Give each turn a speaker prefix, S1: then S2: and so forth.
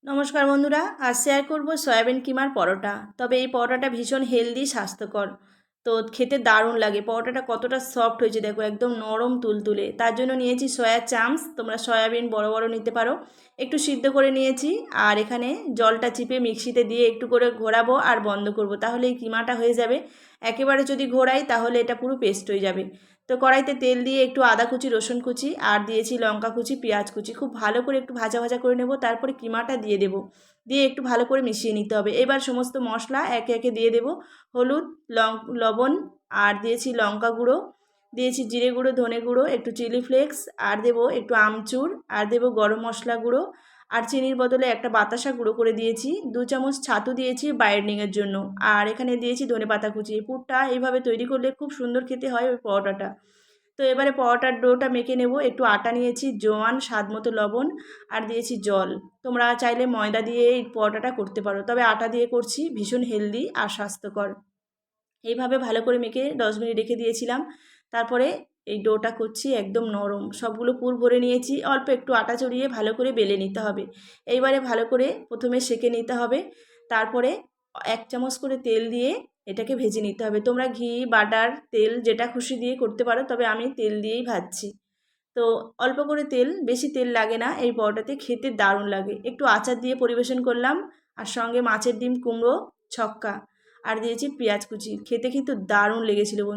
S1: নমস্কার বন্ধুরা, আজ শেয়ার করব সয়াবিন কিমার পরোটা। তবে এই পরোটাটা ভীষণ হেলদি, স্বাস্থ্যকর। তো খেতে দারুণ লাগে। পরোটাটা কতটা সফট হয়েছে দেখো, একদম নরম তুলতুলে। তার জন্য নিয়েছি সয়া চাংস, তোমরা সয়াবিন বড় বড় নিতে পারো। একটু সিদ্ধ করে নিয়েছি, আর এখানে জলটা চিপে মিক্সিতে দিয়ে একটু করে ঘোরাবো আর বন্ধ করব, তাহলে এই কিমাটা হয়ে যাবে। একেবারে যদি ঘোরাই তাহলে এটা পুরো পেস্ট হয়ে যাবে। তো কড়াইতে তেল দিয়ে একটু আদা কুচি, রসুন কুচি আর দিয়েছি লঙ্কা কুচি, পেঁয়াজ কুচি, খুব ভালো করে একটু ভাজা ভাজা করে নেব। তারপরে কিমাটা দিয়ে দেব, দিয়ে একটু ভালো করে মিশিয়ে নিতে হবে। এবার সমস্ত মশলা একে একে দিয়ে দেব। হলুদ, লবণ, আর দিয়েছি লঙ্কা গুঁড়ো, দিয়েছি জিরে গুঁড়ো, ধনে গুঁড়ো, একটু চিলি ফ্লেক্স, আর দেবো একটু আমচুর, আর দেবো গরম মশলা গুঁড়ো, আর চিনির বদলে একটা বাতাসা গুঁড়ো করে দিয়েছি। 2 চামচ ছাতু দিয়েছি বাইন্ডিংয়ের জন্য, আর এখানে দিয়েছি ধনেপাতা কুচি। এই পুরটা এইভাবে তৈরি করলে খুব সুন্দর খেতে হয় ওই পরোটাটা। তো এবারে পরোটার ডোটা মেখে নেব। একটু আটা নিয়েছি, জোয়ান, স্বাদ মতো লবণ, আর দিয়েছি জল। তোমরা চাইলে ময়দা দিয়ে এই পরোটাটা করতে পারো, তবে আটা দিয়ে করছি, ভীষণ হেলদি আর স্বাস্থ্যকর। এইভাবে ভালো করে মেখে 10 মিনিট রেখে দিয়েছিলাম। তারপরে এই ডোটা করছি, একদম নরম। সবগুলো পুর ভরে নিয়েছি, অল্প একটু আটা চড়িয়ে ভালো করে বেলে নিতে হবে। এইবারে ভালো করে প্রথমে সেঁকে নিতে হবে, তারপরে 1 চামচ করে তেল দিয়ে এটাকে ভেজে নিতে হবে। তোমরা ঘি, বাটার, তেল যেটা খুশি দিয়ে করতে পারো, তবে আমি তেল দিয়েই ভাজছি। তো অল্প করে তেল, বেশি তেল লাগে না, এই পরোটাতে খেতে দারুণ লাগে। একটু আচার দিয়ে পরিবেশন করলাম, আর সঙ্গে মাছের ডিম, কুমড়ো, ছক্কা, আর দিয়েছি পেঁয়াজ কুচি। খেতে কিন্তু দারুণ লেগেছিল বন্ধু।